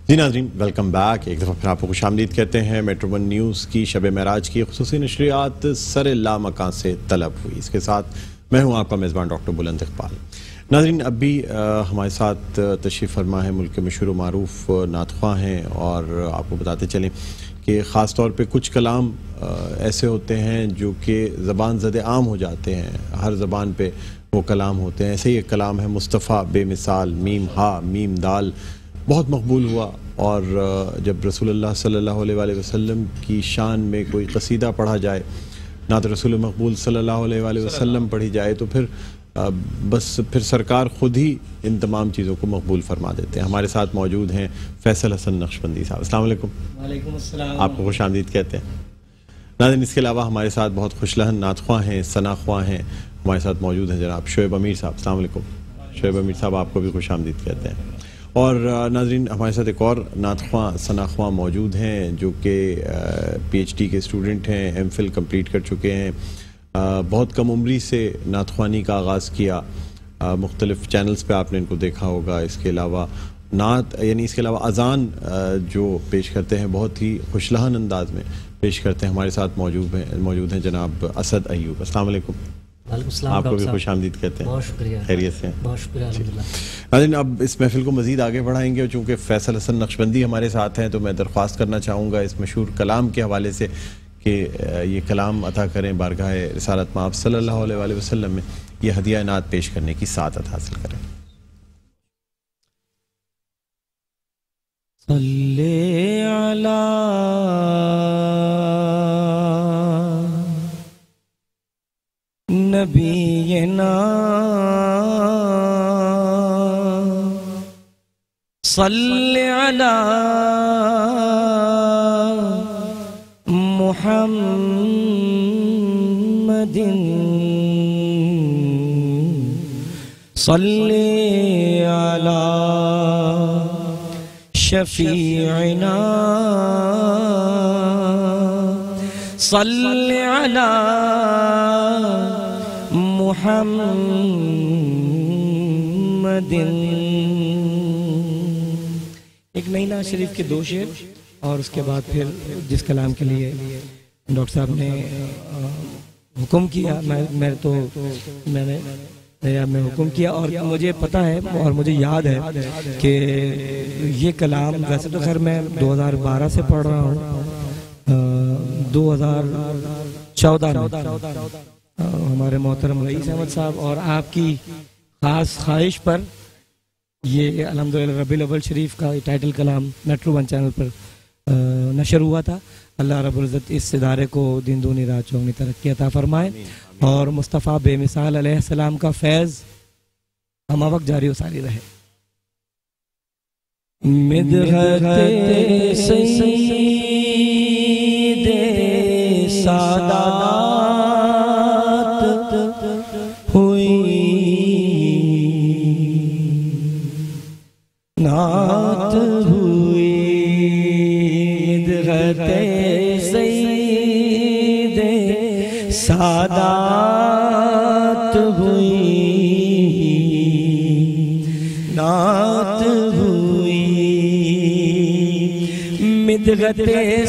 جی ناظرین، welcome back. ایک دفعہ پھر آپ کو خوش آمدید کہتے ہیں۔ میٹرو ون نیوز کی شب معراج کی خصوصی نشریات سر لامکاں سے طلب ہوئی، اس کے ساتھ میں ہوں آپ کا میزبان ڈاکٹر بلند اقبال۔ ناظرین، اب بھی ہمارے ساتھ تشریف فرما ہے ملک کے مشہور و معروف نعت خواں ہیں، اور آپ کو بتاتے چلیں کہ خاص طور پہ کچھ کلام ایسے ہوتے ہیں جو کہ زبان زد عام ہو جاتے ہیں، ہر زبان پہ وہ کلام ہوتے ہیں۔ ایسے ہی ایک کلام ہے مصطفیٰ بے مثال، میم ہا میم دال، بہت مقبول ہوا، اور جب رسول اللہ صلی اللہ علیہ وآلہ وسلم کی شان میں کوئی قصیدہ پڑھا جائے، نعت رسول مقبول صلی اللہ علیہ وآلہ وسلم پڑھی جائے، تو پھر سرکار خود ہی ان تمام چیزوں کو مقبول فرما دیتے ہیں۔ ہمارے ساتھ موجود ہیں فیصل حسن نقشبندی صاحب، السلام علیکم۔ وعلیکم السلام۔ آپ کو خوش آمدید کہتے ہیں۔ ناظرین، اس کے علاوہ ہمارے ساتھ بہت خوش لہن نعت خواں ہیں، ثنا خواں ہیں، ہمارے ساتھ موجود ہیں جناب شعیب امیر صاحب، السلام علیکم۔ شعیب امیر صاحب، آپ کو بھی خوش آمدید کہتے ہیں۔ اور ناظرین، ہمارے ساتھ ایک اور نعت خواں ثنا خواں موجود ہیں جو کہ پی ایچ ڈی کے اسٹوڈنٹ ہیں، ایم فل کمپلیٹ کر چکے ہیں۔ بہت کم عمری سے نعت خوانی کا آغاز کیا، مختلف چینلز پہ آپ نے ان کو دیکھا ہوگا۔ اس کے علاوہ اس کے علاوہ اذان جو پیش کرتے ہیں بہت ہی خوش لہن انداز میں پیش کرتے ہیں۔ ہمارے ساتھ موجود ہیں جناب اسد ایوب، السلام علیکم۔ وعلیکم السلام۔ آپ کو بھی خوش آمدید کہتے ہیں۔ بہت شکریہ۔ خیریت سے ہیں؟ بہت شکریہ، الحمدللہ۔ ناظرین، اب اس محفل کو مزید آگے بڑھائیں گے، اور چونکہ فیصل حسن نقشبندی ہمارے ساتھ ہیں تو میں درخواست کرنا چاہوں گا اس مشہور کلام کے حوالے سے کہ یہ کلام عطا کریں بارگاہ رسالت مآب صلی اللہ علیہ وآلہ وسلم میں، یہ ہدیہ نعت پیش کرنے کی سعادت حاصل کریں۔ صلی علی نبینا صلی علی محمد صلی علی شفیعنا صلی علی محمد۔ ایک نئی نعت شریف کے دو شعر، اور اس کے بعد پھر جس کلام کے لیے ڈاکٹر صاحب نے حکم کیا، میں حکم کیا، اور مجھے پتہ ہے اور مجھے یاد ہے کہ یہ کلام ویسے تو خیر میں 2012 سے پڑھ رہا ہوں، 2014 میں ہمارے محترم رئیس احمد صاحب اور آپ کی خاص خواہش پر یہ الحمدللہ ربیع الاول شریف کا ٹائٹل کلام میٹرو ون چینل پر نشر ہوا تھا۔ اللہ رب العزت اس ادارے کو دن دونی رات چوگنی ترقی عطا فرمائے، اور مصطفیٰ بے مثال علیہ السلام کا فیض ہمہ وقت جاری و ساری رہے۔ مدحت سید سادات ہوئی، نعت ہوئی، مدحت سید سادات ہوئی، نعت ہوئی، مدحت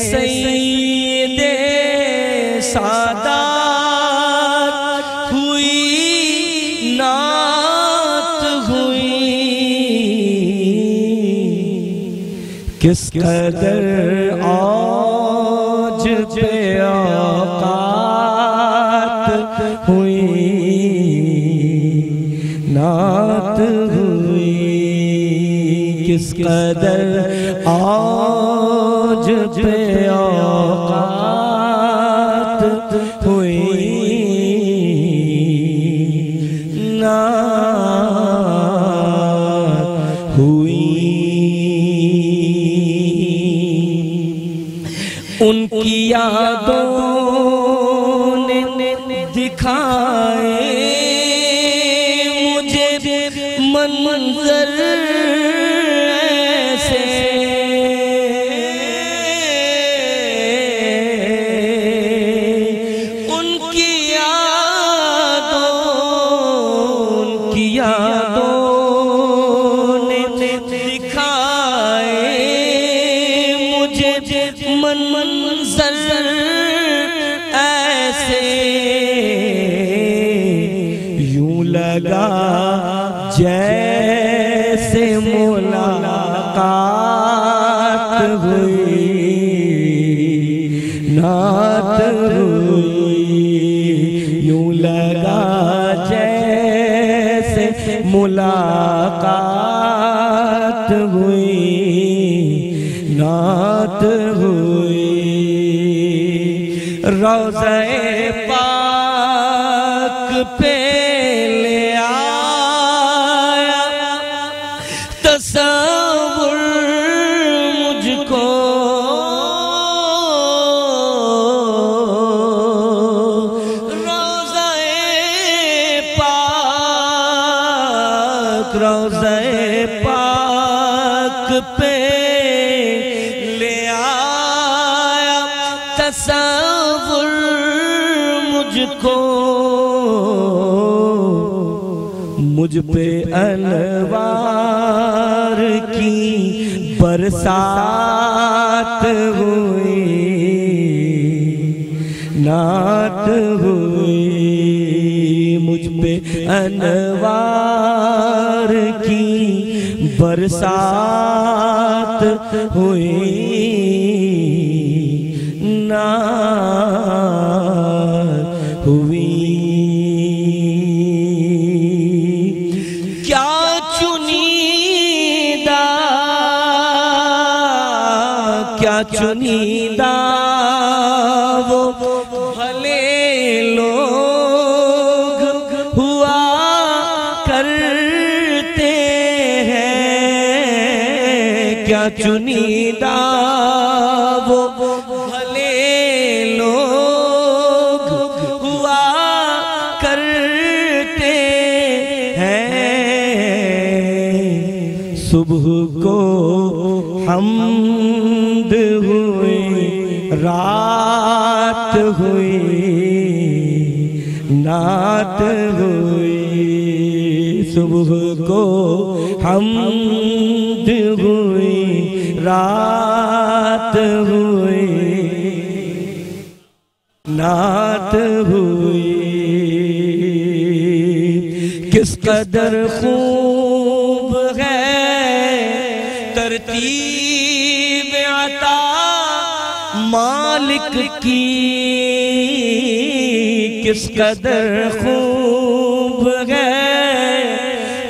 سید سادات ہوئی، نعت ہوئی۔ کس قدر آج پہ اوقات ہوئی، نعت ہوئی، کس قدر آج پہ اوقات ہوئی، نعت ہوئی۔ ان کی یادوں نے دکھائے مجھے منظر ایسے، ان کی یادوں نے دکھائے ملاقات ہوئی، نعت ہوئی، یوں لگا جیسے ملاقات ہوئی، نعت ہوئی۔ روضہ پاک پہ لے آیا تصور مجھ کو، روضہ پاک پہ لے آیا تصور مجھ کو، مجھ پہ انوار کی برسات ہوئی، نعت ہوئی، مجھ پہ انوار کی برسات ہوئی، نعت ہوئی۔ کیا چنیدہ وہ بھلے لوگ ہوا کرتے ہیں، کیا چنیدہ وہ بھلے لوگ ہوا کرتے ہیں، صبح کو حمد ہوئی، رات ہوئی، نعت ہوئی، صبح کو حمد ہوئی، رات ہوئی، نعت ہوئی۔ کس قدر خوب ہے ترتیب عطا مالک کی، کس قدر خوب ہے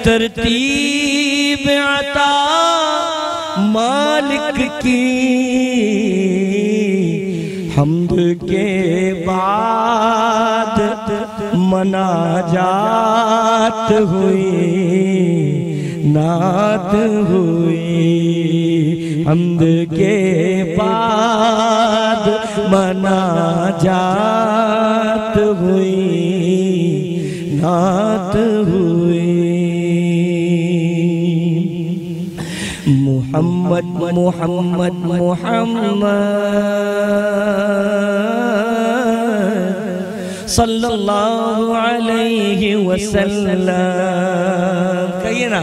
ترتیب عطا مالک کی، حمد کے بعد مناجات ہوئی، نعت ہوئی، حمد کے بعد مناجات ہوئی، نعت ہوئی۔ محمد محمد محمد صلی اللہ علیہ وسلم، کہیے نا،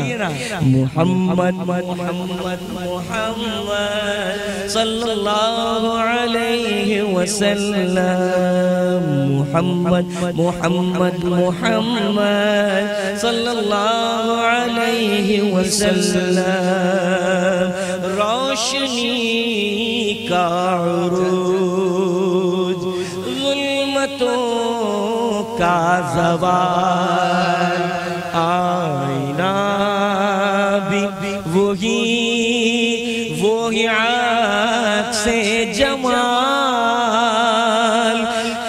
محمد محمد محمد صلی اللہ علیہ وسلم، محمد محمد محمد صلی اللہ علیہ وسلم، روشنی کا عروج، ظلمتوں کا زوال، آئینہ بھی وہی عکس جمال،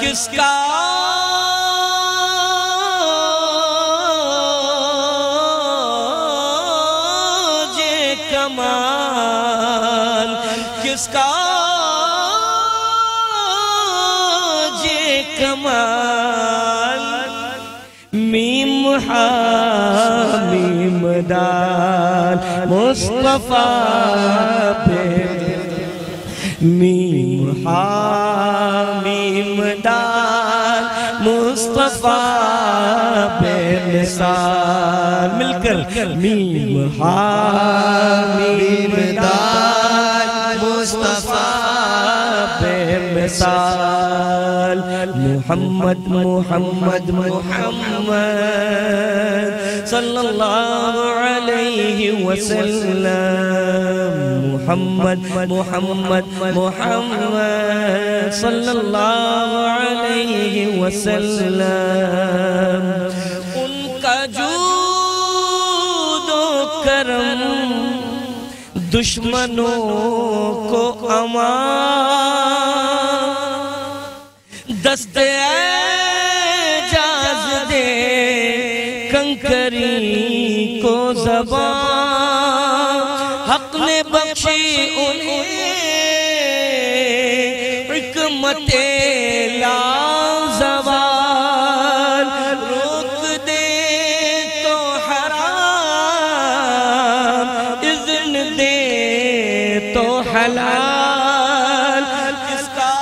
کس کا یہ کمال، کس کا یہ کمال، میم حامیم دال مصطفیٰ پہ، میم حامیم دال مصطفیٰ بے مثال، مل کر میم حامیم دال مصطفیٰ بے مثال، محمد محمد محمد صلی اللہ علیہ وسلم محمد محمد محمد صلی اللہ علیہ وسلم ان کا جود و کرم دشمنوں کو امان دست اعجاز دے کنکری کو زبان حق نے بخشی انہیں حکمت لازوال روک دے تو حرام اذن دے تو حلال کس کا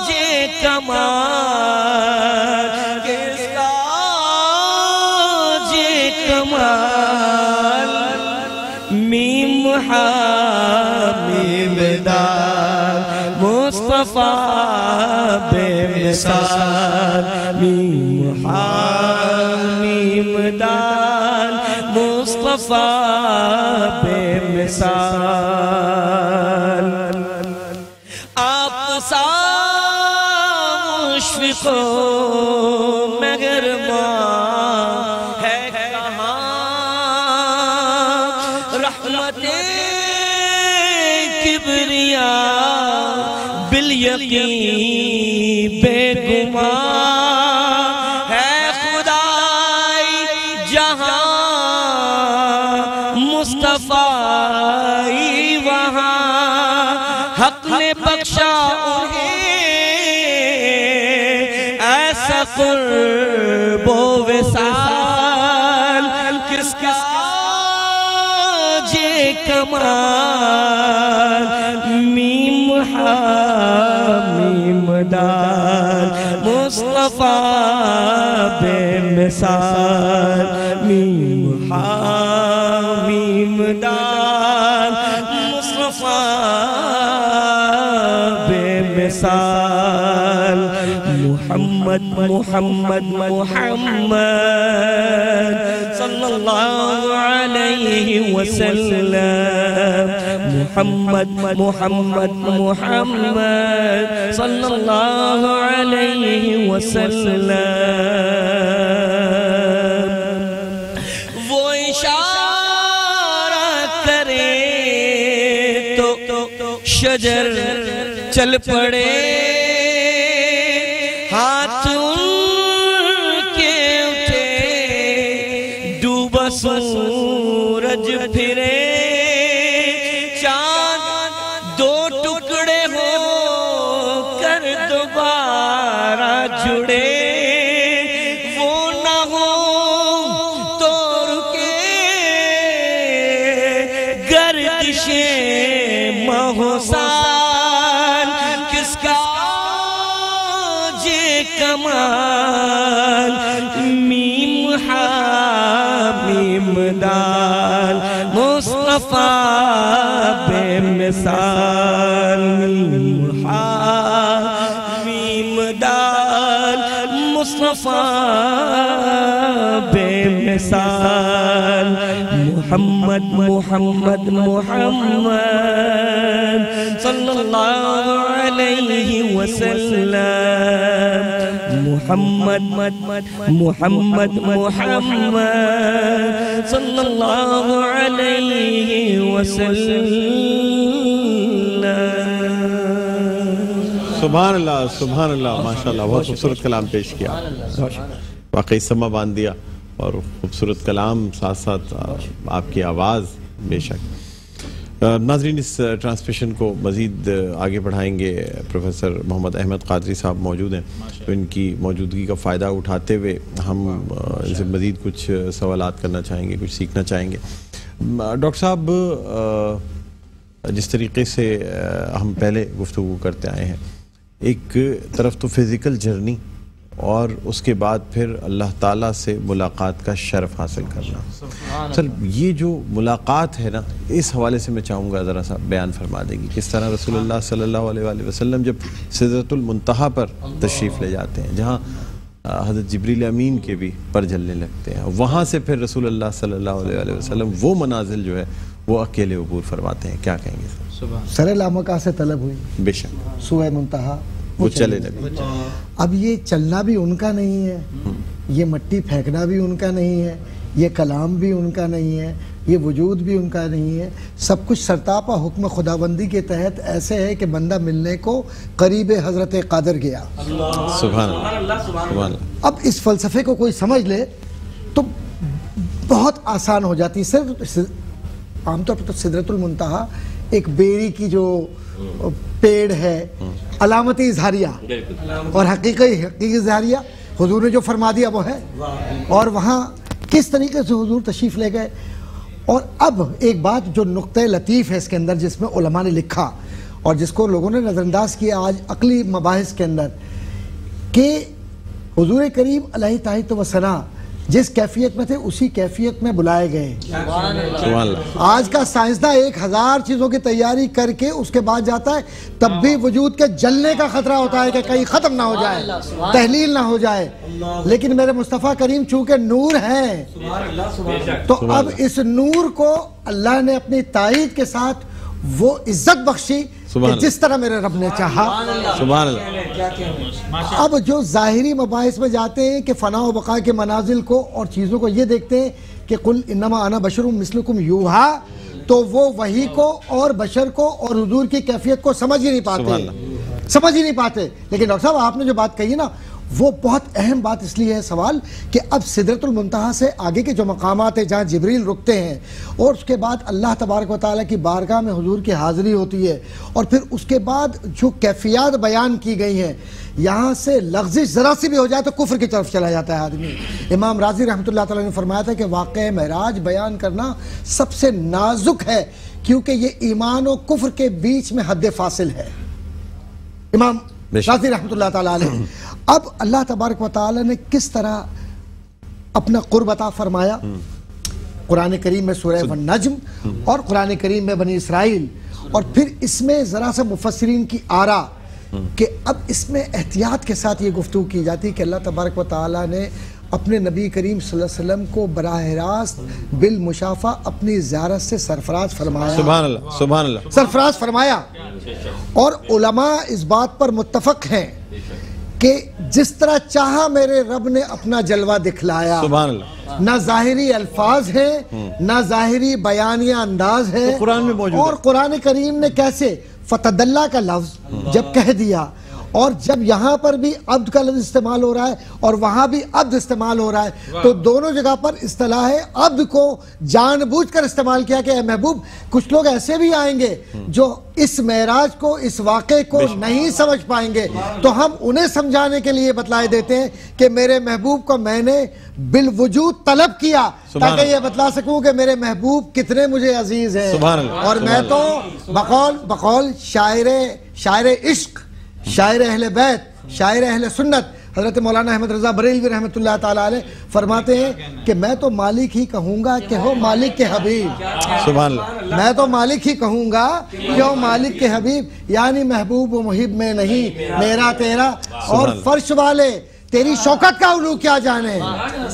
جے کمال کس کا جے کمال میم حامیم دار مصطفیٰ بے مثال میم حامیم دار مصطفیٰ بے مثال آپ سا مشفق و مہربان ہے کہاں رحمت کبریا بالیقین بے گمان ہے خدائی جہاں مصطفیٰ وہاں حق نے بخشا انہیں ایسا قرب و وصال کس کا جے کمال میم حامیم دال مصطفیٰ بے مثال میم حامیم دال مصطفیٰ بے مثال محمد محمد محمد صلی اللہ علیہ وسلم محمد محمد محمد صلی اللہ علیہ وسلم وہ اشارہ کرے تو شجر چل پڑے ہاتھ ان کے اٹھے ڈوبا سورج پھرے چاند دو ٹکڑے ہو کر دوبارہ جڑے وہ نہ ہو تو رکے گردشیں مہوسان کس کا جے کمال میم حامیم دال مصطفیٰ بے مثال میم حامیم دال مصطفیٰ بے مثال محمد محمد محمد صلی اللہ علیہ وسلم محمد محمد محمد صلی اللہ علیہ وسلم سبحان اللہ سبحان اللہ ماشاءاللہ بہت خوبصورت کلام پیش کیا واقعی سما باندھ دیا اور خوبصورت کلام ساتھ ساتھ آپ کی آواز بے شک ناظرین اس ٹرانسمیشن کو مزید آگے بڑھائیں گے پروفیسر محمد احمد قادری صاحب موجود ہیں تو ان کی موجودگی کا فائدہ اٹھاتے ہوئے ہم ان سے مزید کچھ سوالات کرنا چاہیں گے کچھ سیکھنا چاہیں گے ڈاکٹر صاحب جس طریقے سے ہم پہلے گفتگو کرتے آئے ہیں ایک طرف تو فزیکل جرنی اور اس کے بعد پھر اللہ تعالیٰ سے ملاقات کا شرف حاصل کرنا سر یہ جو ملاقات ہے نا اس حوالے سے میں چاہوں گا ذرا سا بیان فرما دیں گی کس طرح رسول اللہ صلی اللہ علیہ وسلم جب سدرۃ المنتہا پر تشریف لے جاتے ہیں جہاں حضرت جبریل امین کے بھی پر جلنے لگتے ہیں. وہاں سے پھر رسول اللہ صلی اللہ علیہ وسلم وہ منازل جو ہے وہ اکیلے عبور فرماتے ہیں. کیا کہیں گے سر؟ سر لامکان سے طلب ہوئی بے شک سوئے منتہا وہ چلے لگے. اب یہ چلنا بھی ان کا نہیں ہے, یہ مٹی پھینکنا بھی ان کا نہیں ہے, یہ کلام بھی ان کا نہیں ہے, یہ وجود بھی ان کا نہیں ہے. سب کچھ سرتاپا حکم خداوندی کے تحت ایسے ہے کہ بندہ ملنے کو قریب حضرت قادر گیا. سبحان اللہ سبحان اللہ. اب اس فلسفے کو کوئی سمجھ لے تو بہت آسان ہو جاتی. صرف عام طور پر تو سدرۃ المنتہا ایک بیری کی جو پیڑ ہے, علامتی اظہاریہ اور حقیقی اظہاریہ حضور نے جو فرما دیا وہ ہے. اور وہاں کس طریقے سے حضور تشریف لے گئے. اور اب ایک بات جو نقطہ لطیف ہے اس کے اندر, جس میں علماء نے لکھا اور جس کو لوگوں نے نظر انداز کیا آج عقلی مباحث کے اندر, کہ حضور کریم علیہ تحیت و ثنا جس کیفیت میں تھے اسی کیفیت میں بلائے گئے. آج کا سائنسداں 1000 چیزوں کی تیاری کر کے اس کے بعد جاتا ہے, تب بھی وجود کے جلنے کا خطرہ ہوتا ہے کہ کہیں ختم نہ ہو جائے, تحلیل نہ ہو جائے. لیکن میرے مصطفیٰ کریم چونکہ نور ہیں, تو اب اس نور کو اللہ نے اپنی تائید کے ساتھ وہ عزت بخشی کہ جس طرح میرے رب نے چاہا. سبحان اللہ. اب جو ظاہری مباحث میں جاتے ہیں کہ فنا و بقا کے منازل کو اور چیزوں کو یہ دیکھتے ہیں کہ قل انما انا بشر مثلکم یوحا, تو وہ وحی کو اور بشر کو اور حضور کی کیفیت کو سمجھ ہی نہیں پاتے. لیکن ڈاکٹر صاحب آپ نے جو بات کہی نا وہ بہت اہم بات اس لیے ہے سوال کہ اب سدرۃ المنتہا سے آگے کے جو مقامات ہیں جہاں جبریل رکتے ہیں اور اس کے بعد اللہ تبارک و تعالیٰ کی بارگاہ میں حضور کی حاضری ہوتی ہے, اور پھر اس کے بعد جو کیفیات بیان کی گئی ہیں, یہاں سے لغزش ذرا سی بھی ہو جائے تو کفر کی طرف چلا جاتا ہے آدمی. امام راضی رحمۃ اللہ تعالیٰ نے فرمایا تھا کہ واقعہ معراج بیان کرنا سب سے نازک ہے کیونکہ یہ ایمان و کفر کے بیچ میں حد فاصل ہے. امام راضی رحمۃ اللہ تعالیٰ علیہ. اب اللہ تبارک و تعالیٰ نے کس طرح اپنا قرب عطا فرمایا قرآن کریم میں سورہ النجم اور قرآن کریم میں بنی اسرائیل, اور پھر اس میں ذرا سا مفسرین کی آرا کہ اب اس میں احتیاط کے ساتھ یہ گفتگو کی جاتی کہ اللہ تبارک و تعالیٰ نے اپنے نبی کریم صلی اللہ علیہ وسلم کو براہ راست بالمشافہ اپنی زیارت سے سرفراز فرمایا. سبحان اللہ سبحان اللہ. سرفراز فرمایا. اور علماء اس بات پر متفق ہیں کہ جس طرح چاہا میرے رب نے اپنا جلوہ دکھلایا. سبحان اللہ. نہ ظاہری الفاظ ہیں نہ ظاہری بیانیہ انداز ہے, قرآن میں موجود اور قرآن کریم نے کیسے فتدلہ کا لفظ جب کہہ دیا, اور جب یہاں پر بھی عبد کا لفظ استعمال ہو رہا ہے اور وہاں بھی عبد استعمال ہو رہا ہے, تو دونوں جگہ پر اصطلاح عبد کو جان بوجھ کر استعمال کیا کہ اے محبوب کچھ لوگ ایسے بھی آئیں گے جو اس معراج کو اس واقعے کو نہیں سمجھ پائیں گے, تو ہم انہیں سمجھانے کے لیے بتلائے دیتے ہیں کہ میرے محبوب کو میں نے بالوجود طلب کیا تاکہ یہ بتلا سکوں کہ میرے محبوب کتنے مجھے عزیز ہیں. اور میں تو بقول شاعر عشق, شاعر اہل بیت, شاعر اہل سنت حضرت مولانا احمد رضا بریلوی رحمۃ اللہ تعالیٰ علیہ فرماتے ہیں کہ میں تو مالک ہی کہوں گا کہ ہو مالک کے حبیب. سبحان اللہ. میں تو مالک ہی کہوں گا کہ ہو مالک کے حبیب, یعنی محبوب و محب میں نہیں میرا تیرا, اور فرش والے تیری شوکت کا علو کیا جانے.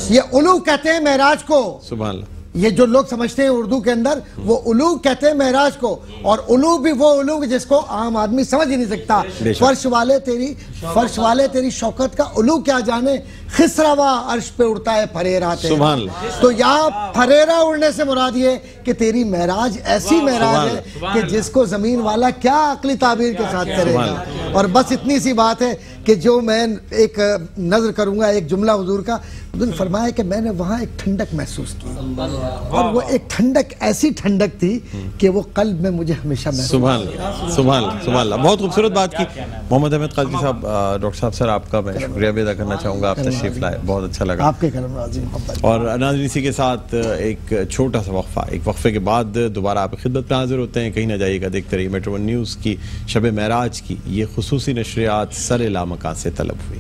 یہ علو کہتے ہیں معراج کو. سبحان اللہ. یہ جو لوگ سمجھتے ہیں اردو کے اندر وہ علو کہتے ہیں معراج کو, اور علو بھی وہ علو جس کو عام آدمی سمجھ ہی نہیں سکتا. فرش والے تیری شوکت کا علو کیا جانے, خسروا عرش پہ اڑتا ہے پھریرا تیرا. سبحان اللہ. تو یہاں پھریرا اڑنے سے مراد یہ کہ تیری معراج ایسی معراج ہے کہ جس کو زمین والا کیا عقلی تعبیر کے ساتھ کرے گا. اور بس اتنی سی بات ہے کہ جو میں ایک نظر کروں گا ایک جملہ حضور کا, حضور نے فرمایا کہ میں نے وہاں ایک ٹھنڈک محسوس کی, اور وہ ایک ٹھنڈک ایسی ٹھنڈک تھی کہ وہ قلب میں مجھے ہمیشہ محسوس. سبحان اللہ سبحان اللہ سبحان اللہ. بہت خوبصورت بات کی محمد احمد قادری صاحب. ڈاکٹر صاحب سر آپ کا میں شکریہ ادا کرنا چاہوں گا, آپ تشریف لائے, بہت اچھا لگا. آپ کے کرم نوازی محبت. اور ناظرین اسی کے ساتھ ایک چھوٹا سا وقفہ, ایک وقفے کے بعد دوبارہ آپ کی خدمت میں حاضر ہوتے ہیں. کہیں نہ جائیے گا, دیکھتے رہیے میٹرو ون نیوز کی شب معراج کی یہ خصوصی نشریات سر لامکان سے طلب ہوئی.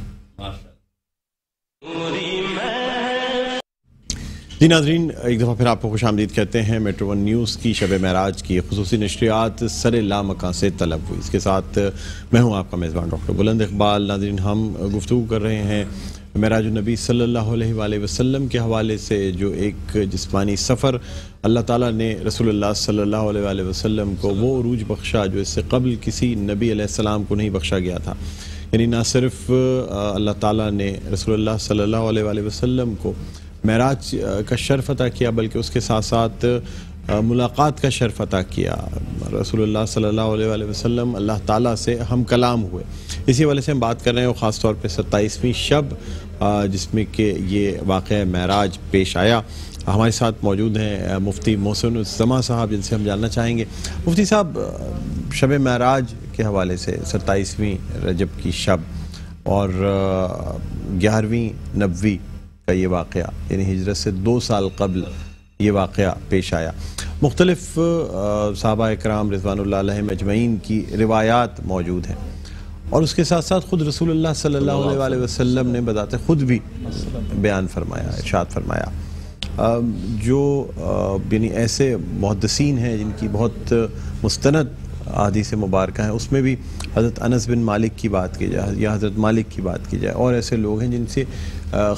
جی ناظرین, ایک دفعہ پھر آپ کو خوش آمدید کہتے ہیں. میٹرو ون نیوز کی شب معراج کی خصوصی نشریات سر لامکان سے طلب ہوئی. اس کے ساتھ میں ہوں آپ کا میزبان ڈاکٹر بلند اقبال. ناظرین, ہم گفتگو کر رہے ہیں معراج النبی صلی اللہ علیہ وآلہ وسلم کے حوالے سے جو ایک جسمانی سفر اللہ تعالیٰ نے رسول اللہ صلی اللہ علیہ وآلہ وسلم کو وہ عروج بخشا جو اس سے قبل کسی نبی علیہ السلام کو نہیں بخشا گیا تھا. یعنی نہ صرف اللہ تعالیٰ نے رسول اللہ صلی اللہ علیہ وآلہ وسلم کو معراج کا شرف عطا کیا بلکہ اس کے ساتھ ساتھ ملاقات کا شرف عطا کیا. رسول اللہ صلی اللہ علیہ وآلہ وسلم اللہ تعالیٰ سے ہم کلام ہوئے. اسی والے سے ہم بات کر رہے ہیں اور خاص طور پہ 27ویں شب جس میں کہ یہ واقعہ معراج پیش آیا. ہمارے ساتھ موجود ہیں مفتی محسن الزماں صاحب جن سے ہم جاننا چاہیں گے. مفتی صاحب، شب معراج کے حوالے سے 27ویں رجب کی شب اور 11ویں نبوی کا یہ واقعہ یعنی ہجرت سے 2 سال قبل یہ واقعہ پیش آیا. مختلف صحابہ اکرام رضوان اللہ علیہم اجمعین کی روایات موجود ہیں اور اس کے ساتھ ساتھ خود رسول اللہ صلی اللہ علیہ وآلہ وسلم نے بذات خود بھی بیان فرمایا، ارشاد فرمایا. جو یعنی ایسے محدثین ہیں جن کی بہت مستند احادیث مبارکہ ہیں، اس میں بھی حضرت انس بن مالک کی بات کی جائے یا حضرت مالک کی بات کی جائے اور ایسے لوگ ہیں جن سے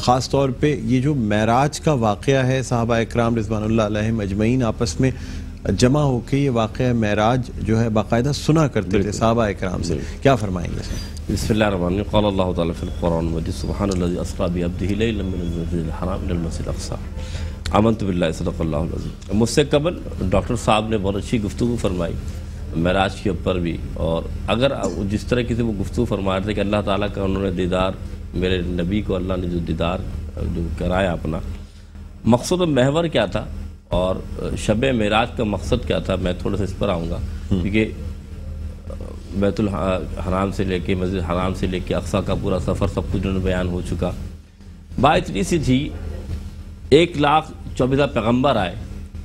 خاص طور پہ یہ جو معراج کا واقعہ ہے، صحابہ اکرام رضوان اللہ علیہم اجمعین آپس میں جمع ہو کے یہ واقعہ معراج جو ہے باقاعدہ سنا کرتے تھے صحابہ اکرام سے. کیا فرمائیں گے؟ بسم اللہ الرحمن الرحیم. قال اللہ تعالیٰ فی القرآن المجید سبحان الذی اسریٰ بعبدہ لیلا من المسجد الحرام الی المسجد الاقصی. آمنت باللہ صدق اللہ العظیم. مجھ سے قبل ڈاکٹر صاحب نے بہت اچھی گفتگو فرمائی معراج کے اوپر بھی، اور اگر جس طرح کی سے وہ گفتگو فرما رہے تھے کہ اللہ تعالیٰ کا انہوں نے دیدار، میرے نبی کو اللہ نے جو دیدار جو کرایا اپنا، مقصد و محور کیا تھا اور شب معراج کا مقصد کیا تھا، میں تھوڑا سا اس پر آؤں گا کیونکہ بیت الحرام سے لے کے مسجد حرام سے لے کے اقصیٰ کا پورا سفر سب کچھ انہوں نے بیان ہو چکا. بات اتنی سی تھی 1,24,000 پیغمبر آئے،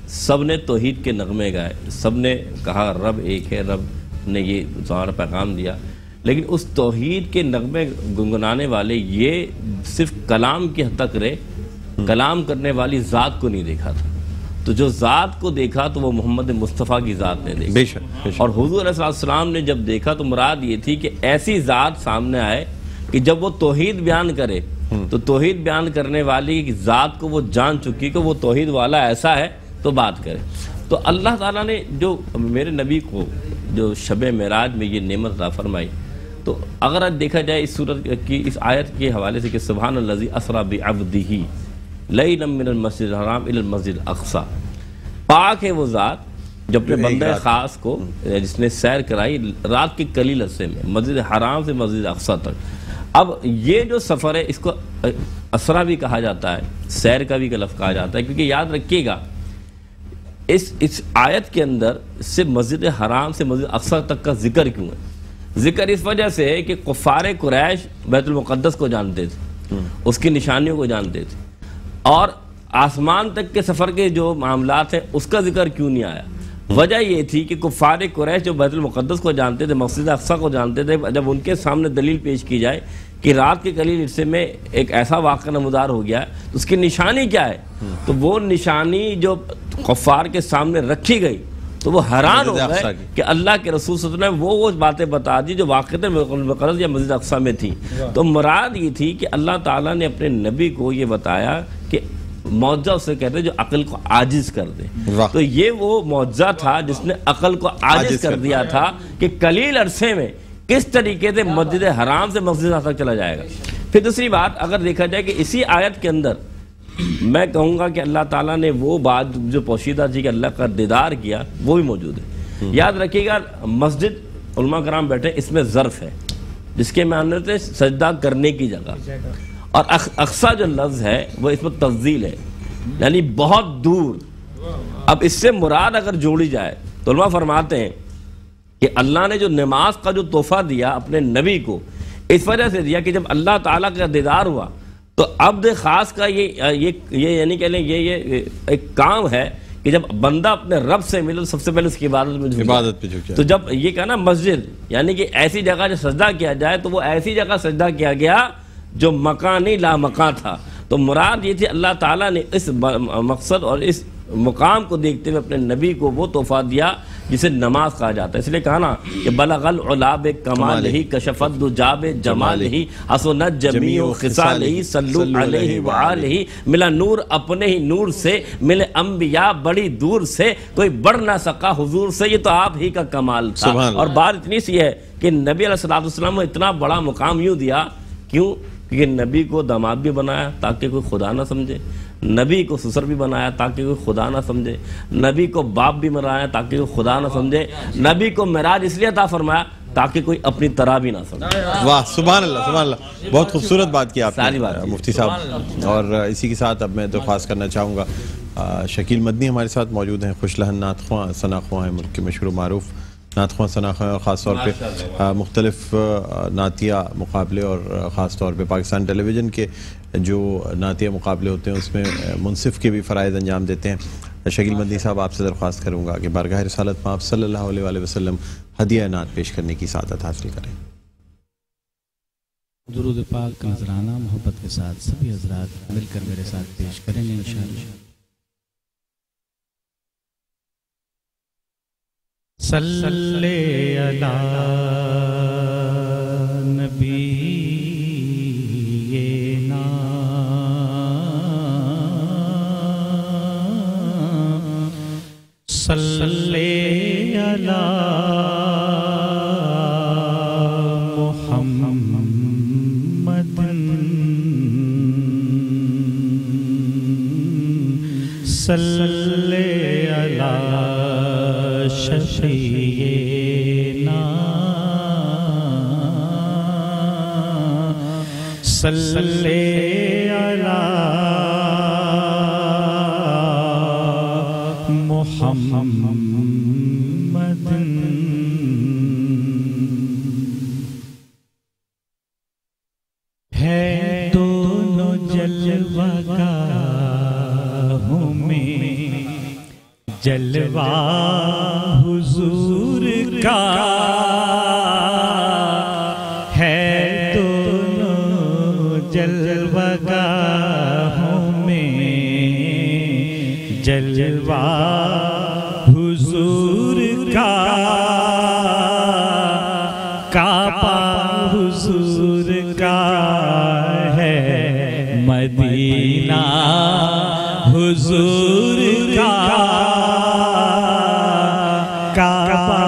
سب نے توحید کے نغمے گائے، سب نے کہا رب ایک ہے، رب نے یہ ہمارا پیغام دیا، لیکن اس توحید کے نغمے گنگنانے والے یہ صرف کلام کی حد تک رہے، کلام کرنے والی ذات کو نہیں دیکھا تھا. تو جو ذات کو دیکھا تو وہ محمد مصطفیٰ کی ذات نے دیکھا. بے شک. اور حضور علیہ السلام نے جب دیکھا تو مراد یہ تھی کہ ایسی ذات سامنے آئے کہ جب وہ توحید بیان کرے تو توحید بیان کرنے والی ذات کو وہ جان چکی کہ وہ توحید والا ایسا ہے تو بات کرے. تو اللہ تعالیٰ نے جو میرے نبی کو جو شب معراج میں یہ نعمت عطا فرمائی، تو اگر دیکھا جائے اس سورت کی اس آیت کے حوالے سے کہ سبحان الذی اسریٰ بعبدہ لیلا من المسجد الحرام الی المسجد الاقصی، پاک ہے وہ ذات جو اپنے بندہ خاص کو جس نے سیر کرائی رات کے قلیل عرصے میں مسجد حرام سے مسجد اقصی تک. اب یہ جو سفر ہے اس کو اسرا بھی کہا جاتا ہے، سیر کا بھی لفظ کہا جاتا ہے، کیونکہ یاد رکھیے گا اس آیت کے اندر سے مسجد حرام سے مسجد اقصی تک کا ذکر کیوں ہے؟ ذکر اس وجہ سے ہے کہ کفار قریش بیت المقدس کو جانتے تھے، اس کی نشانیوں کو جانتے تھے، اور آسمان تک کے سفر کے جو معاملات ہیں اس کا ذکر کیوں نہیں آیا؟ وجہ یہ تھی کہ کفار قریش جو بیت المقدس کو جانتے تھے، مسجد اقصی کو جانتے تھے، جب ان کے سامنے دلیل پیش کی جائے کہ رات کے قلیل عرصے میں ایک ایسا واقعہ نمودار ہو گیا ہے تو اس کی نشانی کیا ہے، تو وہ نشانی جو کفار کے سامنے رکھی گئی تو وہ حیران ہو گئے کہ اللہ کے رسول صلی اللہ علیہ وسلم وہ باتیں بتا دی جو واقعہ مقدس یا مسجد اقصی میں تھی. تو مراد یہ تھی کہ اللہ تعالیٰ نے اپنے نبی کو یہ بتایا کہ معجزہ اسے کہتے ہیں جو عقل کو عاجز کر دے. تو یہ وہ معجزہ تھا جس نے عقل کو عاجز کر دیا تھا کہ قلیل عرصے میں کس طریقے سے مسجد حرام سے مسجد اقصی چلا جائے گا. پھر دوسری بات اگر دیکھا جائے کہ اسی آیت کے اندر میں کہوں گا کہ اللہ تعالیٰ نے وہ بات جو پوشیدہ تھی کہ اللہ کا دیدار کیا وہ بھی موجود ہے. یاد رکھیے گا مسجد علماء کرام بیٹھے اس میں ظرف ہے جس کے معنی ہے سجدہ کرنے کی جگہ، اور اقصیٰ جو لفظ ہے وہ اس میں تفضیل ہے یعنی بہت دور. اب اس سے مراد اگر جوڑی جائے تو علماء فرماتے ہیں کہ اللہ نے جو نماز کا جو تحفہ دیا اپنے نبی کو اس وجہ سے دیا کہ جب اللہ تعالیٰ کا دیدار ہوا تو عبد خاص کا یہ یعنی کہ یہ ایک کام ہے کہ جب بندہ اپنے رب سے ملے سب سے پہلے اس کی عبادت پہ جھکے. تو جب یہ کہا نا مسجد یعنی کہ ایسی جگہ جو سجدہ کیا جائے تو وہ ایسی جگہ سجدہ کیا گیا جو مکانی لا مکان تھا. تو مراد یہ تھی اللہ تعالیٰ نے اس مقصد اور اس مقام کو دیکھتے ہوئے اپنے نبی کو وہ تحفہ دیا جسے نماز کہا جاتا ہے. اس لیے کہا نا کہ بلغ العلا بکمال ہی کشف الدجا بجمال ہی حسنت جمیع خصال ہی صلو علیہ وآلہ. ملا نور اپنے ہی نور سے، ملے انبیاء بڑی دور سے، کوئی بڑھ نہ سکا حضور سے. یہ تو آپ ہی کا کمال تھا. اور بات اتنی سی ہے کہ نبی علیہ السلام نے اتنا بڑا مقام یوں دیا. کیوں؟ کہ نبی کو داماد بھی بنایا تاکہ کوئی خدا نہ سمجھے، نبی کو سسر بھی بنایا تاکہ کوئی خدا نہ سمجھے، نبی کو باپ بھی بنایا تاکہ کوئی خدا نہ سمجھے، نبی کو معراج اس لیے عطا فرمایا تاکہ کوئی اپنی طرح بھی نہ سمجھے. واہ سبحان اللہ سبحان اللہ. بہت خوبصورت بات کی آپ نے مفتی صاحب. اور اسی کے ساتھ اب میں درخواست کرنا چاہوں گا شکیل مدنی ہمارے ساتھ موجود ہیں، خوش لہن نعت خواں ثنا خواں ہیں، ملک کے مشہور و معروف نعت خواں ثنا خواں، خاص طور پہ مختلف نعتیہ مقابلے اور خاص طور پہ پاکستان ٹیلی ویژن کے جو نعتیہ مقابلے ہوتے ہیں اس میں منصف کے بھی فرائض انجام دیتے ہیں. شکیل مدنی صاحب آپ سے درخواست کروں گا کہ بارگاہ رسالت میں آپ صلی اللہ علیہ وآلہ وسلم ہدیہ نعت پیش کرنے کی سعادت حاصل کریں. درود پاک کا نذرانہ محبت کے ساتھ سبھی حضرات مل کر میرے ساتھ پیش کریں گے انشاءاللہ. صلی علی نبینا صلی علی صلی علی شفیعنا صلی علی محمد. ہے دونوں جلوہ گاہوں میں جلوہ حضور کا، ہے دونوں جلوہ گاہوں میں جلوہ حضور کا. کعبہ حضور کا ہے، مدینہ حضور کا، کعبہ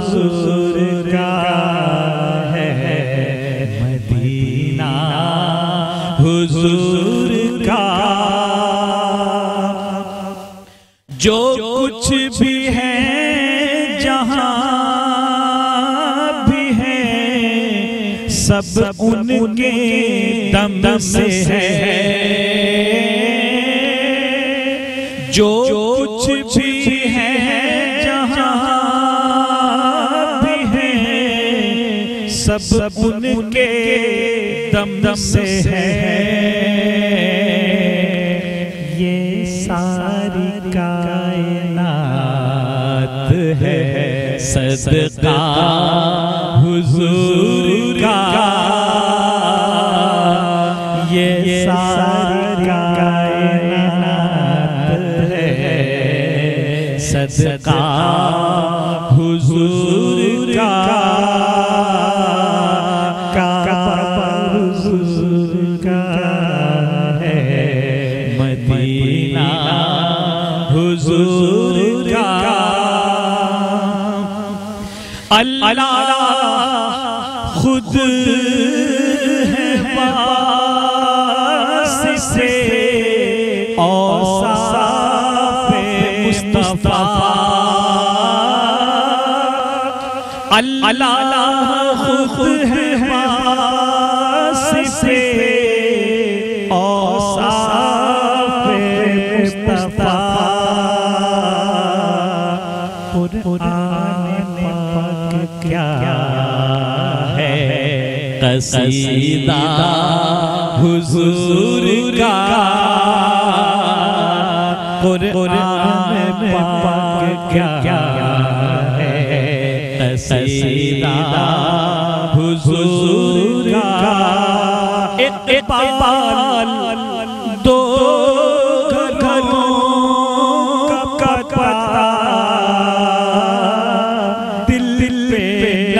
حضور کا ہے، مدینہ حضور کا. جو کچھ بھی ہے جہاں بھی ہے سب ان کے دم سے ہے. جو کچھ بھی ہے جہاں بھی ہے سب ان کے دم سے ہے. یہ ساری کائنات ہے صدقہ حضور کا. یہ ساری کائنات ہے صدقہ حضور کا. کعبہ حضور کا ہے، مدینہ حضور کا. اللہ خود ہے واسطے اوصاف مصطفیٰ. اللہ خود ہے واسطے اوصاف مصطفیٰ. قرآن پاک کیا ہے قصیدہ حضور کا. قرآن پاک کیا ہے قصیدہ حضور کا. اقبال دو گھروں کا پتا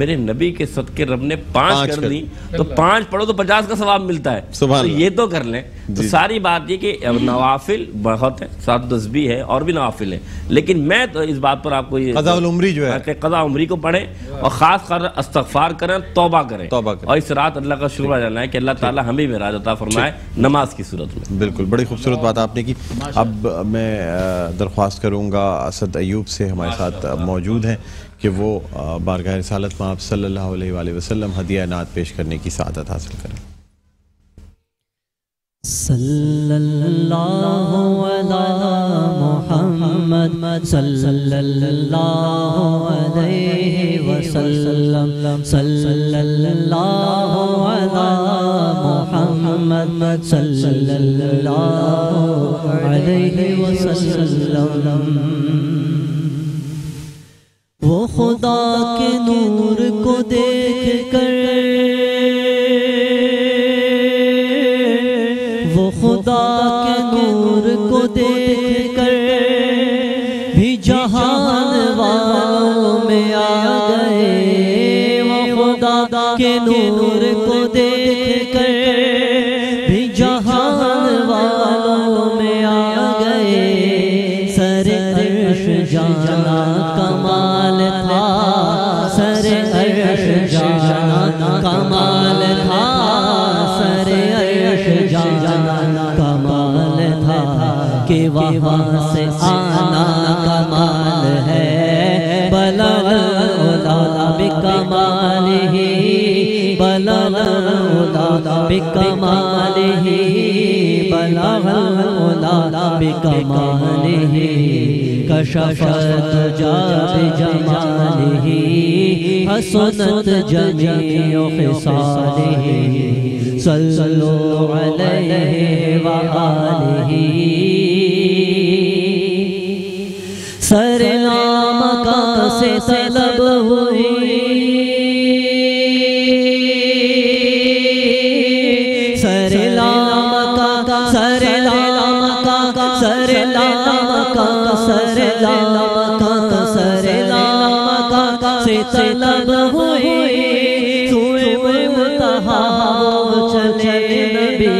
میرے نبی کے صدقے رب نے 5 کر دی، تو 5 پڑھو تو 50 کا ثواب ملتا ہے، تو یہ تو کر لیں۔ تو ساری بات یہ کہ نوافل بہت ہیں، 7 تسبیح ہے اور بھی نوافل ہیں، لیکن میں تو اس بات پر آپ کو یہ قضاء العمری جو ہے کہ قضاء عمری کو پڑھیں اور خاص کر استغفار کریں، توبہ کریں، اور اس رات اللہ کا شکر ادا کریں کہ اللہ تعالیٰ ہمیں معراج عطا فرمائے نماز کی صورت میں۔ بالکل، بڑی خوبصورت بات آپ نے کی۔ اب میں درخواست کروں گا اسد ایوب سے، ہمارے ساتھ موجود ہیں، کہ وہ بارگاہ رسالت میں آپ صلی اللہ علیہ وآلہ وسلم ہدیہ نعت پیش کرنے کی سعادت حاصل کریں۔ صلی اللہ علی محمد صلی اللہ علیہ وسلم صلی اللہ علی محمد صلی اللہ علیہ وسلم۔ وہ خدا کے نور کو دیکھ کر، وہ خدا کے نور کو دیکھ کر بھی جہان والوں میں آ گئے، وہ خدا کے نور کو دیکھ کر بھی جہان والوں میں آ گئے۔ سر عرش جانا کمال تھا، سر عرش جانا کمال تھا، سر عرش جانا کمال تھا، کہ وہاں سے آنا کمال ہے۔ بلغ العلا بکمالہ، بلغ العلا بکمالہ، بلغ العلا بکمالہ، کشف الدجی بجمالہ، حسنت جمیع خصالہ، صلو علیہ وآلہ۔ سر مکان سے طلب ہوئی، سر مکان، سر مکان، سر مکان، سر مکان، سر مکان سے طلب ہوئی، سوئے منتہا وہ چلے نبی،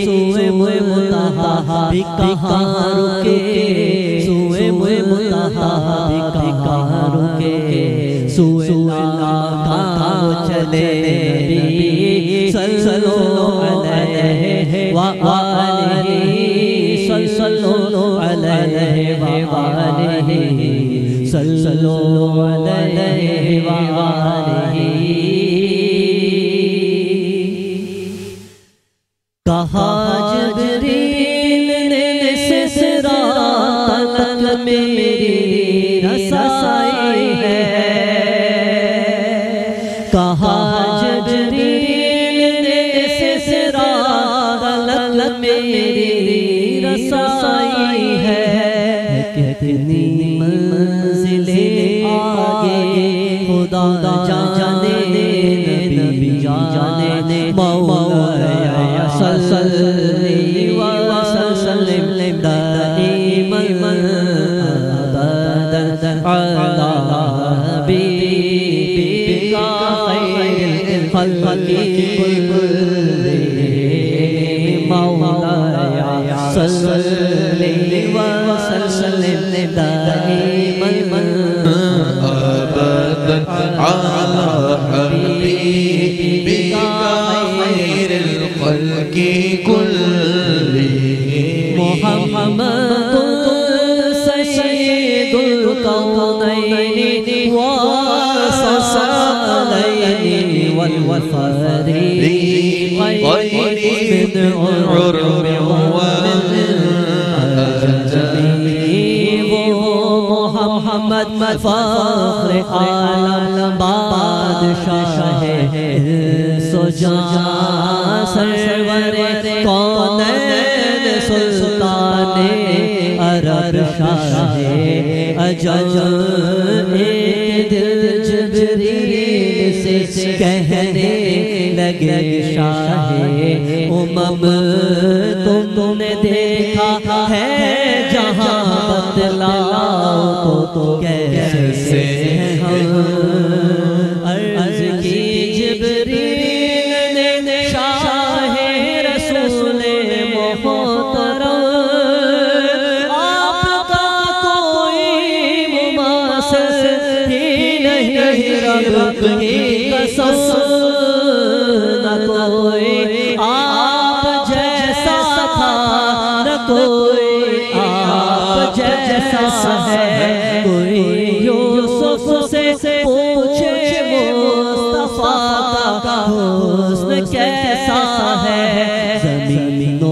سوئے منتہا بھی کہاں رکے، سوئے منتہا بھی کہاں رکے، سوئے کہاں چلے نبی، صلو علیہ وآلہ، صلو علیہ وآلہ، صلو علیہ وآلہ۔ کہا جبریل نے سرات تک میری رسائی ہے، کہا جبریل نے سرات تک میری رسائی ہے، کتنی منزلیں آگے خدا جانے، نبی جانے، مولا صلی وسلم دائما ابدا علی حبیبک خیر الخلق کلہم، مولا صلی وسلم دائما ابدا علی حبیبک خیر الخلق کلہم، محمد سید الکونین والثقلین والفریقین من عرب ومن عجم، وہ محمد فخر عالم بادشاہ سو جہاں، سرور کونین سلطان عرب شاہ عجم، ایک دل جبریل سے کہنے لگے شاہ امم، تم نے دیکھا ہے جہاں، بتلاؤ تو کیسے ہم کوئی آپ جیسا ہے، کوئی یوسف سے پوچھے مصطفیٰ کا حسن کیسا ہے، زمین و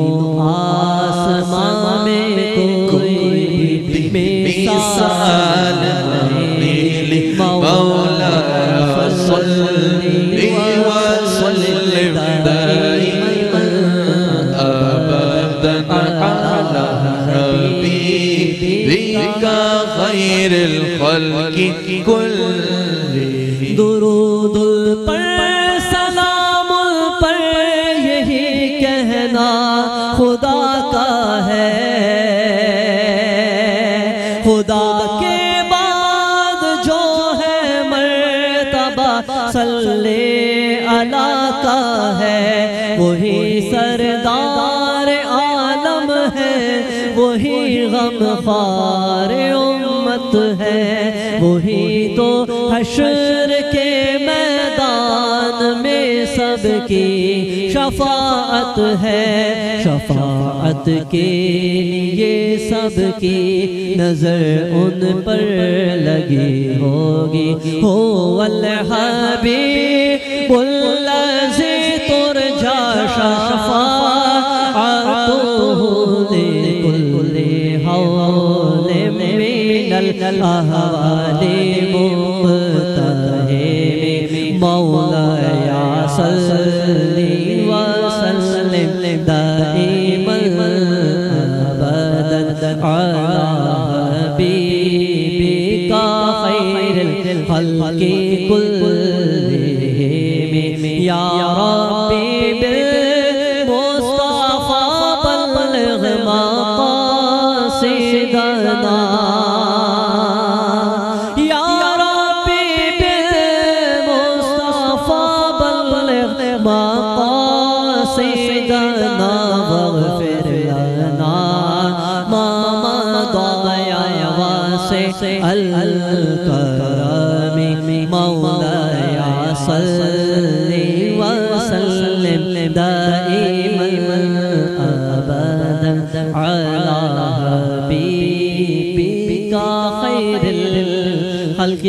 آسمان میں کوئی مثال نہیں، مولا صلی وسلم دائما ابدا علی حبیبک خیر الخلق کلہم، درود پر سلام پر یہی کہنا خدا کا ہے، خدا کے بعد جو ہے مرتبہ صلی اللہ کا ہے، وہی سردار عالم ہے، وہی غمخوار امت ہے، وہی تو حشر کے میدان میں سب کی شفاعت ہے، شفاعت کے لیے سب کی نظر ان پر لگی ہوگی، هو الحبیب الذی ترجى شفاعته لكل حول من الأهوال مبتهم، مولاي صل وسلم دائما أبدا على حبيبك خير الخلق كلهم، يا ربي بالمصطفى بلغ مقاصدنا، يا ربي بالمصطفى بلغ مقاصدنا، واغفر لنا ما مضى يا واسع الكرم، مولاي صل وسلم دائما ابدا على حبيبك خير الخلق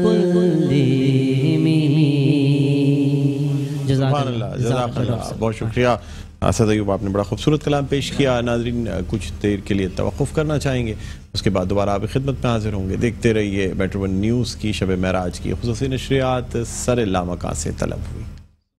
كلهم. سبحان اللہ، جزاک اللہ، بہت شکریہ اسد ایوب، آپ نے بڑا خوبصورت کلام پیش کیا. ناظرین کچھ دیر کے لیے توقف کرنا چاہیں گے، اس کے بعد دوبارہ آپ کی خدمت میں حاضر ہوں گے. دیکھتے رہیے میٹرو ون نیوز کی شب معراج کی خصوصی نشریات سر لامکاں سے طلب ہوئی.